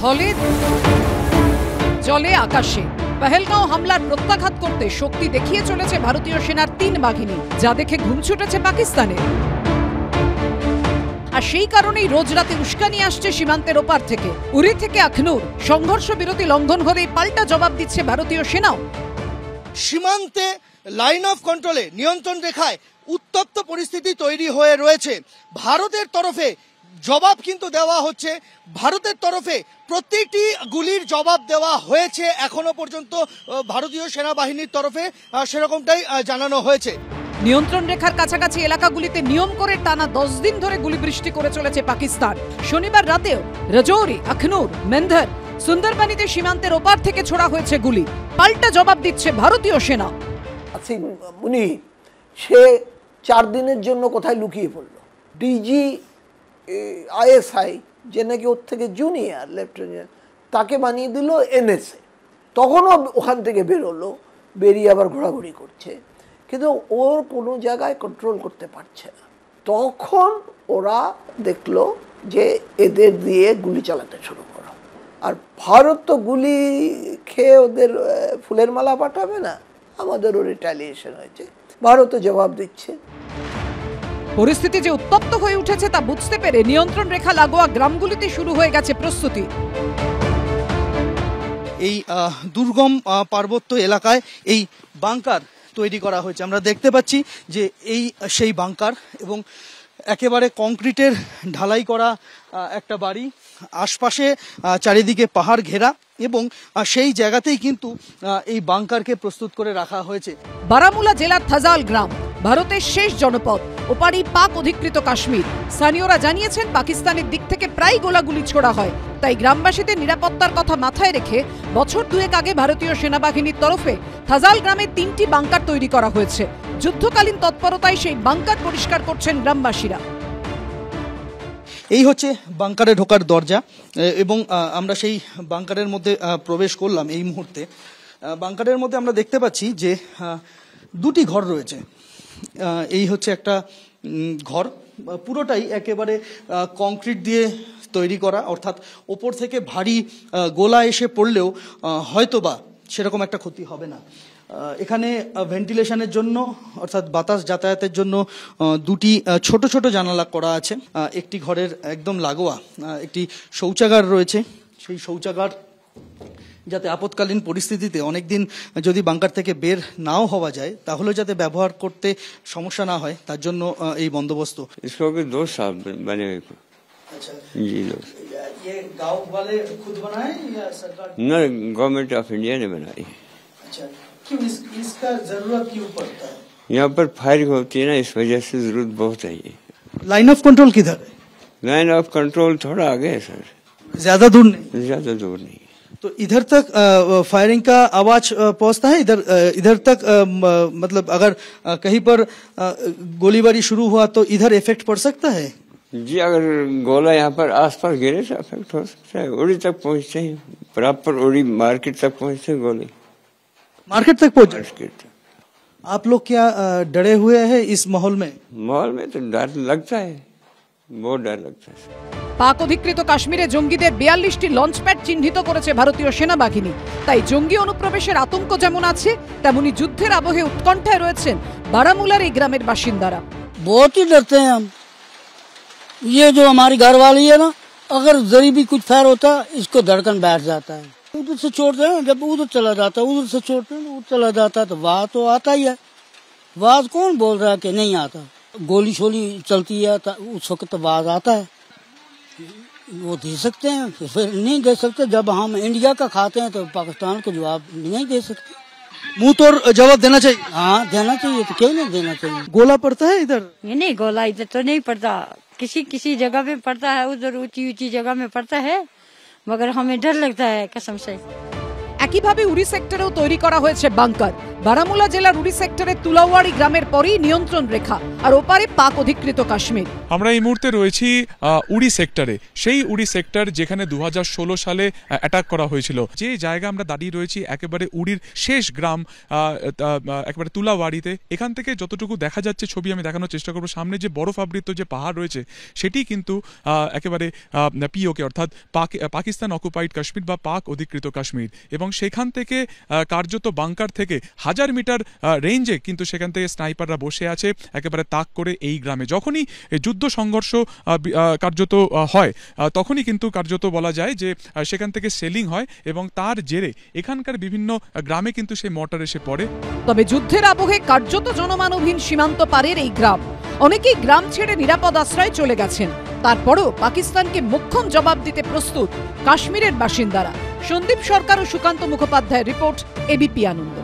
স্থলে জলে আকাশে পহেলগাঁও হামলার প্রত্যাঘাত করতে শক্তি দেখিয়ে চলেছে ভারতীয় সেনার 3 বাহিনী, যা দেখে ঘুম ছুটেছে পাকিস্তানে। আর সেই কারণেই রোজ রাতে উস্কানি আসছে সীমান্তের ওপার থেকে। উরি থেকে আখনুর সংঘর্ষ বিরতি লঙ্ঘন হলেই পাল্টা জবাব দিচ্ছে ভারতীয় সেনাও। সীমান্তে লাইন অফ কন্ট্রোলে নিয়ন্ত্রণ রেখায় উত্তপ্ত পরিস্থিতি তৈরি হয়ে রয়েছে। ভারতের তরফে জবাব কিন্তু দেওয়া হচ্ছে, ভারতের তরফে প্রতিটি গুলির জবাব দেওয়া হয়েছে এখনো পর্যন্ত ভারতীয় সেনাবাহিনীর তরফে, সেরকমটাই জানানো হয়েছে। নিয়ন্ত্রণ রেখার কাছাকাছি এলাকাগুলিতে নিয়ম করে টানা 10 দিন ধরে গুলি বৃষ্টি করে চলেছে পাকিস্তান। শনিবার রাতেও রাজৌরি, আখনুর, মেন্ধর, সুন্দরবনীতে সীমান্তের ওপার থেকে ছোড়া হয়েছে গুলি। পাল্টা জবাব দিচ্ছে ভারতীয় সেনা। উনি সে 4 দিনের জন্য কোথায় লুকিয়ে পড়লো। ডিজি আইএসআই যে নাকি ওর থেকে জুনিয়র লেফটেন্যান্ট, তাকে বানিয়ে দিল এনএসএ। তখনও ওখান থেকে বেরোলো, বেরিয়ে আবার ঘোরাঘুরি করছে, কিন্তু ওর কোনো জায়গায় কন্ট্রোল করতে পারছে না। তখন ওরা দেখলো যে এদের দিয়ে গুলি চালাতে শুরু করো। আর ভারত তো গুলি খেয়ে ওদের ফুলের মালা পাঠাবে না, আমাদেরও রিটালিয়েশন হয়েছে, ভারতও জবাব দিচ্ছে। পরিস্থিতি যে উত্তপ্ত হয়ে উঠেছে তা বুঝতে পেরে নিয়ন্ত্রণ রেখা লাগোয়া গ্রামগুলিতে শুরু হয়ে গেছে প্রস্তুতি। এই দুর্গম পার্বত্য এলাকায় এই বাংকার তৈরি করা হয়েছে। আমরা দেখতে পাচ্ছি যে এই সেই বাংকার, এবং একেবারে কংক্রিটের ঢালাই করা একটা বাড়ি, আশপাশে চারিদিকে পাহাড় ঘেরা, এবং সেই জায়গাতেই কিন্তু এই বাংকারকে প্রস্তুত করে রাখা হয়েছে। বারামুলা জেলার থাজাল গ্রাম ভারতের শেষ জনপদ, ওপারি পাক অধিকৃত কাশ্মীর। স্থানীয়রা জানিয়েছেন পাকিস্তানের দিক থেকে প্রায় গোলাগুলি ছোড়া হয়, তাই গ্রামবাসীদের নিরাপত্তার কথা মাথায় রেখে বছর 2 আগে ভারতীয় সেনাবাহিনীর তরফে থাজাল গ্রামে 3টি বাংকার তৈরি করা হয়েছে। যুদ্ধকালীন তৎপরতায় সেই বাংকার পরিষ্কার করছেন গ্রামবাসীরা। এই হচ্ছে বাংকারে ঢোকার দরজা, এবং আমরা সেই বাংকারের মধ্যে প্রবেশ করলাম এই মুহূর্তে। বাংকারের মধ্যে আমরা দেখতে পাচ্ছি যে 2টি ঘর রয়েছে। এই হচ্ছে একটা ঘর, পুরোটাই একেবারে কংক্রিট দিয়ে তৈরি করা, অর্থাৎ ওপর থেকে ভারী গোলা এসে পড়লেও হয়তোবা সেরকম একটা ক্ষতি হবে না। এখানে ভেন্টিলেশনের জন্য, অর্থাৎ বাতাস যাতায়াতের জন্য 2টি ছোট ছোট জানালা করা আছে। একটি ঘরের একদম লাগোয়া একটি শৌচাগার রয়েছে। সেই শৌচাগার যাতে আপৎকালীন পরিস্থিতিতে অনেকদিন যদি বাংকার থেকে বের নাও হওয়া যায়, তাহলে যাতে ব্যবহার করতে সমস্যা না হয়, তার জন্য এই বন্দোবস্ত। इसको 2 साल बने हुए। अच्छा जी लोग ये गांव वाले खुद बनाए या सरकार? न, गवर्नमेंट ऑफ इंडिया ने बनाई। अच्छा, क्यों इसका जरूरत क्यों पड़ता है? यहाँ पर फायरिंग होती है ना, इस वजह से जरूरत बहुत है। लाइन ऑफ कंट्रोल किधर है? लाइन ऑफ कंट्रोल थोड़ा आगे है सर, ज्यादा दूर नहीं? ज्यादा दूर नहीं। तो इधर तक फायरिंग का आवाज पहुंचता है? इधर तक मतलब अगर कहीं पर गोलीबारी शुरू हुआ तो इधर इफेक्ट पड़ सकता है? जी, अगर गोला यहाँ पर आसपास गिरे तो इफेक्ट हो सकता है। उड़ी तक पहुँचते हैं, प्रॉपर उड़ी मार्केट तक पहुँचते हैं गोले। मार्केट तक पहुँचे? आप लोग क्या डरे हुए हैं इस माहौल में? माहौल में तो डर लगता है, बहुत डर लगता है। পাক অধিকৃত কাশ্মীরে জঙ্গিদের 42টি লঞ্চপ্যাড চিহ্নিত করেছে ভারতীয় সেনাবাহিনী। তাই জঙ্গি অনুপ্রবেশের আতঙ্ক যেমন আছে, তেমনি যুদ্ধের আবহে উৎকণ্ঠায় রয়েছেন বারামুলার এই গ্রামের বাসিন্দারা। बहुत ही डरते हैं हम। ये जो हमारी घर वाली है ना, अगर जरी भी कुछ फायर होता है, इसको धड़कन बैठ जाता है। उधर से छोड़ते हैं, जब उधर चला जाता है, उधर से छोड़ते हैं, उधर चला जाता है, तो आवाज तो आता ही है। आवाज कौन बोल रहा है कि नहीं आता? गोली शोली चलती है तो उस वक्त आवाज आता है, वो दे सकते हैं, फिर नहीं दे सकते। जब हम इंडिया का खाते हैं तो पाकिस्तान को जवाब नहीं दे सकते। मुंह तोड़ जवाब देना चाहिए। हाँ, देना चाहिए, तो क्यों नहीं देना चाहिए? गोला पड़ता है इधर? ये नहीं, गोला इधर तो नहीं पड़ता, किसी किसी जगह पे पड़ता है, उधर ऊंची ऊंची जगह में पड़ता है, मगर हमें डर लगता है कसम से। একইভাবে উরি সেক্টরেও তৈরি করা হয়েছে বাংকার। বারামুলা জেলার উড়ি সেক্টরের তুলাওয়াড়ি গ্রামের পরেই নিয়ন্ত্রণ রেখা, আর ওপারে পাক অধিকৃত কাশ্মীর। আমরা এই মুহূর্তে রয়েছি উড়ি সেক্টরে, সেই উড়ি সেক্টর যেখানে 2016 সালে অ্যাটাক করা হয়েছিল। যে জায়গা আমরা দাঁড়িয়ে রয়েছি একেবারে উড়ির শেষ গ্রাম, একেবারে তুলাওয়াড়িতে। এখান থেকে যতটুকু দেখা যাচ্ছে ছবি আমি দেখানোর চেষ্টা করবো, সামনে যে বরফ আবৃত যে পাহাড় রয়েছে সেটি কিন্তু একেবারে পিওকে অর্থাৎ পাকিস্তান অকুপাইড কাশ্মীর বা পাক অধিকৃত কাশ্মীর, এবং সেখান থেকে কার্যত বাংকার থেকে 1000 মিটার রেঞ্জে কিন্তু সেখান থেকে স্নাইপাররা বসে আছে একেবারে তাক করে এই গ্রামে। যখনই যুদ্ধ সংঘর্ষ কার্যত হয় তখনই কিন্তু কার্যত বলা যায় যে সেখান থেকে সেলিং হয়, এবং তার জেরে এখানকার বিভিন্ন গ্রামে কিন্তু সেই মর্টার এসে পড়ে। তবে যুদ্ধের আবহে কার্যত জনমানবহীন সীমান্ত পারের এই গ্রাম, অনেকেই গ্রাম ছেড়ে নিরাপদ আশ্রয়ে চলে গেছেন। তারপরেও পাকিস্তানকে মোক্ষম জবাব দিতে প্রস্তুত কাশ্মীরের বাসিন্দারা। সন্দীপ সরকার ও সুকান্ত মুখোপাধ্যায়ের রিপোর্ট, এবিপি আনন্দ।